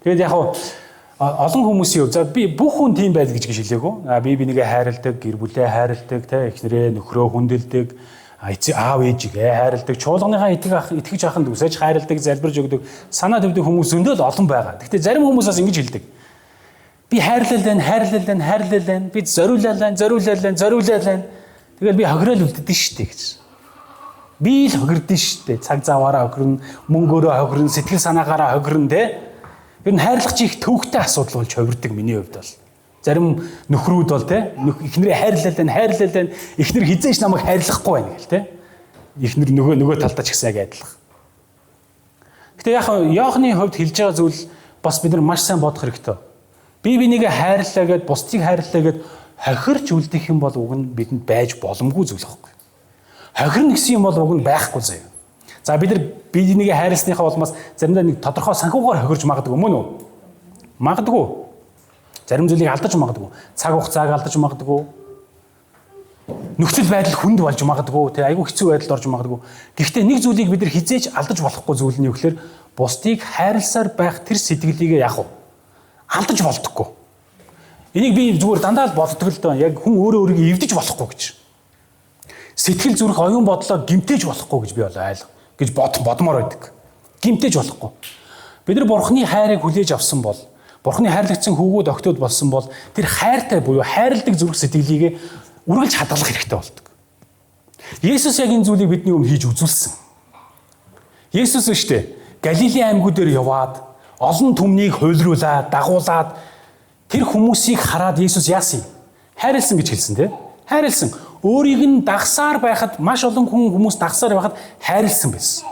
Тэгээд яг олон хүмүүсийн хувьд за би бүх хүн тийм байл гэж хэлээгүй. Би бинийгээ хайрладаг, гэр бүлээ хайрладаг, тэ эхнэрээ нөхрөө хүндэлдэг, аав ээжигээ хайрладаг, чуулганыхаа итгэж ахын дүүсэж хайрладаг, залбирж өгдөг, санаа төвдөг хүмүүс зөндөл олон байгаа. Гэхдээ зарим хүмүүс бас ингэж хэлдэг. Би хайрлалаа, би зориулалаа. Тэгэл би хохирол үлддэн штэ гэж. Би л хохирдэн штэ. Цаг заваараа хохирно, мөнгөөрөө хохирно, сэтгэл санаагаараа хохирно те. Тэр нь хайрлах чи их төвөгтэй асуудал болж хувирдаг миний хувьд бол. Зарим нөхрүүд бол те эхнэрээ хайрлалаа, эхнэр хизээш намайг хайрлахгүй байна гэл те. Эхнэр нөгөө талдаа ч гэсэн яг адилхан. Гэтэ яг Иохны хувьд хэлж байгаа зүйл бас бид нар маш сайн бодох хэрэгтэй. Би бинийгээ хайрлаа гэд, бусдыг хайрлаа гэд хохирч үлдэх юм бол уг нь бидэнд байж боломгүй зүйл байхгүй. Хохирно гэсэн юм бол уг нь байхгүй заяа. За бид нар биднийг хайрласныхаа улмаас заримдаа нэг тодорхой санхугаар хохирч магадгүй мөн үү? Магадгүй. Зарим зүйлийг алдаж магадгүй. Цаг хугацааг алдаж магадгүй. Нөхцөл байдал хүнд болж магадгүй. Тэ айгүй хэцүү байдалд орж магадгүй. Гэхдээ нэг зүйлийг бид нар хизээж алдаж болохгүй зүйл нь юу гэхээр бусдыг хайрласаар байх тэр сэтгэлийг яах вэ? Алдаж болдоггүй. Энийг би зүгээр дандаа л боддог л доо. Яг хүн өөрөө өөрийгөө эвдэж болохгүй гэж. Сэтгэл зүрх оюун бодлоо гимтээж болохгүй гэж би гэж бодмоор байдаг. Гимтээж болохгүй. Бид нар бурхны хайрыг хүлээж авсан бол, бурхны хайрлагдсан хүүгүүд огтуд болсон бол тэр хайртай буюу хайрладаг зүрх сэтгэлийг үргэлж хадгалах хэрэгтэй болдог. Есүс яг энэ зүйлийг бидний өмнө хийж үзүүлсэн. Есүс өштэй Галилийн аймагуд дээр яваад олон түмнийг хуйлруулад, дагуулад тэр хүмүүсийг хараад Есүс яасан? Хайрлсан гэж хэлсэн тийм. Хайрлсан. Өөрийг нь дагсаар байхад маш олон хүмүүс дагсаар байхад хайрлсан байсан.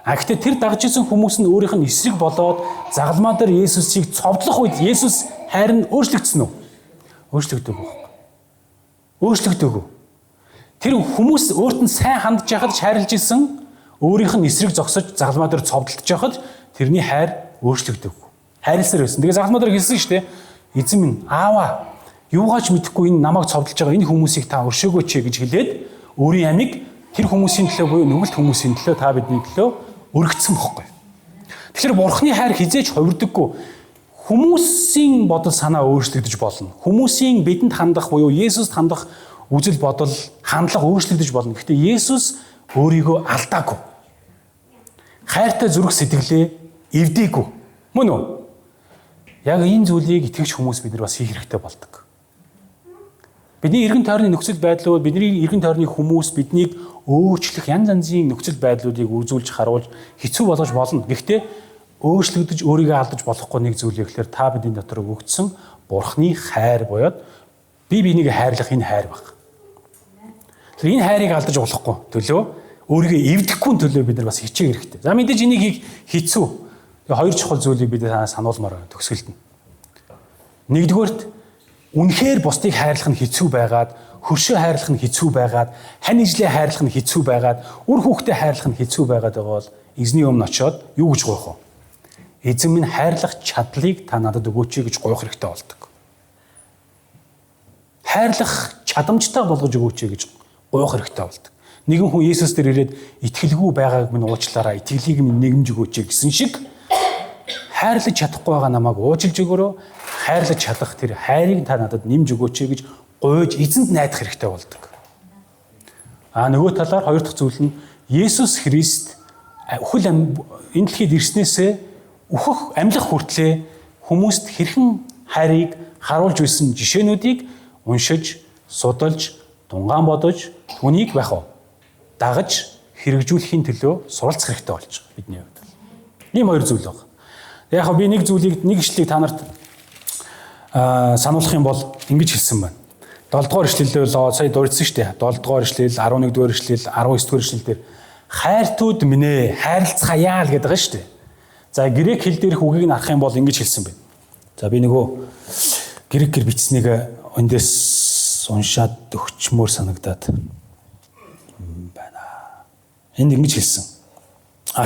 Гэхдээ тэр дагж исэн хүмүүс нь өөрийнх нь эсрэг болоод загалмаа дээр Есүсийг цовдлох үед Есүс хайр нь өөрчлөгдсөн үү? Өөрчлөгдөөгүй. Өөрчлөгдөөгүй. Тэр хүмүүс өөрт нь сайн хандж яхад хайрлж исэн, өөрийнх нь эсрэг зогсож загалмаа дээр цовдлож яхад тэрний хайр өөрчлөгдөөгүй. Хайрлсаар байсан. Тэгээ загалмаа дээр хэлсэн шүү дээ. Эзэн минь ааваа юугаач мэдэхгүй энэ намайг цовдлж байгаа энэ хүмүүсийг та өршөөгөөч гэж хэлээд өөрийн амийг тэр хүмүүсийн төлөө буюу нүгэлт хүмүүсийн төлөө та бидний төлөө өргөцсөн бохгүй. Тэгэхээр бурхны хайр хизээж хувирдаггүй. Хүмүүсийн бодол санаа өөрчлөгдөж болно. Хүмүүсийн бидэнд хандах буюу Есүст хандах үзэл бодол хандлага өөрчлөгдөж болно. Гэхдээ Есүс өөрийгөө алдаагүй. Хайртай зүрх сэтгэлээ эвдээгүй. Мөн үү? Яг энэ зүйлийг итгэгч хүмүүс бид нар бас хийх хэрэгтэй болдог. Бидний эргэн тойрны нөхцөл байдлууд, бидний эргэн тойрны хүмүүс биднийг өөрчлөх янз янзын нөхцөл байдлуудыг үзүүлж харуулж хэцүү болгож болно. Гэхдээ өөрчлөгдөж өөрийгөө алдаж болохгүй нэг зүйл ихлээр та бидний дотор өгөгдсөн бурхны хайр буюу би бинийг хайрлах энэ хайр баг. Тэр энэ хайрыг алдаж болохгүй төлөө өөрийгөө эвдэхгүй төлөө бид нар бас хичээх хэрэгтэй. За мэдээж энийг хийх хэцүү. Хоёр чухал зүйлийг бид сануулмаар байна төгсгөлд нь. Нэгдүгээрт үнэхээр бусдыг хайрлах нь хэцүү байгаад, хөршөө хайрлах нь хэцүү байгаад, хань ижлээ хайрлах нь хэцүү байгаад, үр хүүхдээ хайрлах нь хэцүү байгаад байгаа бол эзний өмнө очиод юу гэж гуйх вэ? Эзэн минь хайрлах чадлыг та надад өгөөч гэж гуйх хэрэгтэй болдог. Хайрлах чадамжтай болгож өгөөч гэж гуйх хэрэгтэй болдог. Нэгэн хүн Есүс дээр ирээд итгэлгүй байгааг минь уучлаарай, итгэлийг минь нэгэмж өгөөч гэсэн шиг хайрлаж чадахгүй байгаа намайг уучлж өгөөрэй. Хайрлаж чадах тэр хайрыг та надад нэмж өгөөч гэж гуйж эзэнд найдах хэрэгтэй болдог. Нөгөө талаар хоёр дахь зүйл нь Есүс Христ энэ дэлхийд ирснээсээ өөхөх амьлах хүртлээр хүмүүст хэрхэн хайрыг харуулж байсан жишээнүүдийг уншиж, судалж, тунгаан бодож, түүнийг дагаж хэрэгжүүлэхийн төлөө суралцах хэрэгтэй болж байгаа бидний хувьд. Ийм хоёр зүйл байна. Яг би нэг ишлэлийг та нарт сануулах юм бол ингэж хэлсэн байна. 7 дугаар ишлэлдээ сая дурдсан шүү дээ. 7 дугаар ишлэл, 11 дугаар ишлэл, 19 дугаар ишлэл дээр хайртууд минь ээ, хайрлцгаая л гэдэг байгаа шүү дээ. За грек хэл дээрх үгийг нь харах юм бол ингэж хэлсэн байна. За би нөгөө грекээр бичсэнийг эндээс уншаад өгчмөр санагдаад байна. Энд ингэж хэлсэн.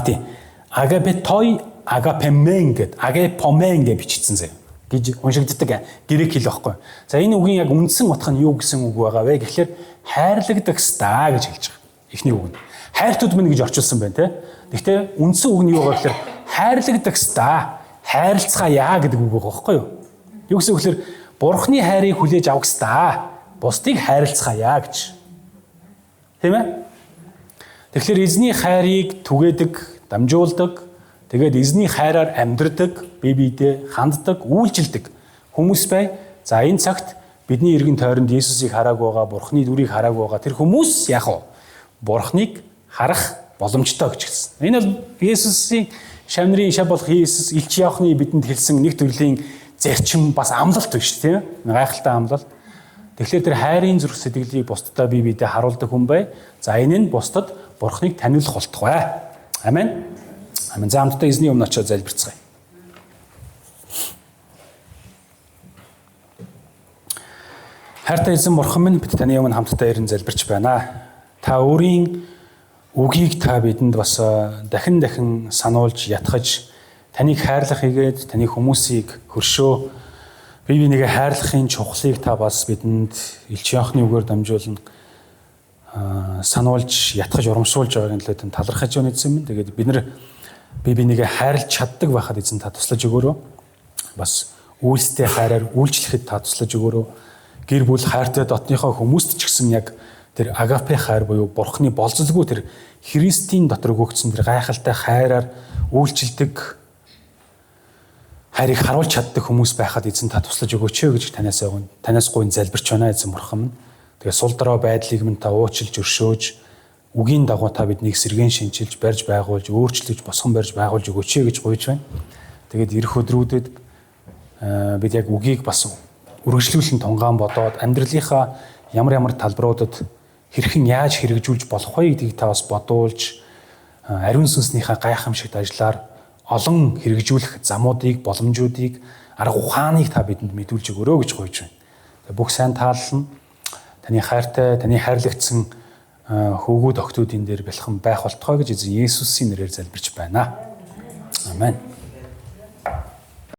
Тийм. Агапетой, агапемен гэд, агапомен гэж бичсэн зэ гэж уншигддаг грек хэл байхгүй. За энэ үгийн яг үндсэн утга нь юу гэсэн үг байгаа вэ гэхлээр хайрлагдаг ста гэж хэлж байгаа. Эхний үг нь. Хайртууд минь гэж орчуулсан байна те. Гэхдээ үндсэн үг нь юу вэ гэхлээр хайрлагдаг ста, хайрлцгаая гэдэг үг байгаа байхгүй юу? Юу гэсэн үг гэхлээр Бурхны хайрыг хүлээж авах ста, бусдыг хайрлцгаая гэж. Тийм ээ? Тэгэхээр эзний хайрыг түгээдэг, дамжуулдаг, тэгээд эзний хайраар амьдрдаг, бие биедээ ханддаг, үйлчилдэг хүмүүс бай. За энэ цагт бидний эргэн тойронд Есүсийг хараагүй байгаа, Бурхны дүрийг хараагүй байгаа тэр хүмүүс Бурхныг харах боломжтой гэж хэлсэн. Энэ бол Есүсийн шамнырын ишаа болох Есүс Илч Иохны бидэнд хэлсэн нэг төрлийн зарчим бас амлалт биш тийм гайхалтай амлалт. Тэгэхээр тэр хайрын зүрх сэтгэлийг бусдад бие биедээ харуулдаг хүн бай. За энэ нь бусдад Бурхныг таниулах болтох бай. Амен. Амен. За хамтдаа эзний өмнө очиж залбирцгаая. Хайртай эзэн Бурхан минь бид таны өмнө хамтдаа ирэн залбирч байна. Та өөрийн үгийг та бидэнд бас дахин сануулж ятгах таныг хайрлах хийгээд таны хүмүүсийг хөршөө бие бинийгээ хайрлахын чухлыг та бас бидэнд Илч Иохны үгээр дамжуулан сануулж ятгах урамшуулж байгааг нь талархаж байна эзэн минь. Тэгээд бид нар бие бинийгээ хайрлж чаддаг байхад эзэн та туслаж өгөөрэй. Бас үйлстэй хайраар үйлчлэхэд та туслаж өгөөрэй. Гэр бүл хайртай дотныхоо хүмүүст ч гэсэн яг тэр агапе хайр буюу Бурхны болцолгүй тэр Христийн дотор өгөгдсөн тэр гайхалтай хайраар үйлчилдэг хайрыг харуулж чаддаг хүмүүс байхад эзэн та туслаж өгөөч гэж танаас гуйн залбирч байна эзэн Бурхан минь. Тэгээ сул дорой байдлыг минь та уучлж өршөөж үгийн дагуу та биднийг сэргээн шинчилж барьж байгуулж өөрчлөж босгон барьж байгуулж өгөөч гэж гуйж байна. Тэгээд ирэх өдрүүдэд бид яг үгийг бас үргэлжлүүлэн тунгаан бодоод амьдралынхаа ямар талбаруудад хэрхэн яаж хэрэгжүүлж болох вэ гэдгийг та бас бодуулж ариун сүнснийхээ гайхамшигт ажлаар олон хэрэгжүүлэх замуудыг, боломжуудыг, арга ухааныг та бидэнд мэдүүлж өгөөрэй гэж гуйж байна. Бүх сайн таалал нь таны хайртай, таны хайрлагдсан хөвгүүд охтуудын дээр бэлхэн байх болтугай гэж эзэн Есүсийн нэрээр залбирч байна. Амен.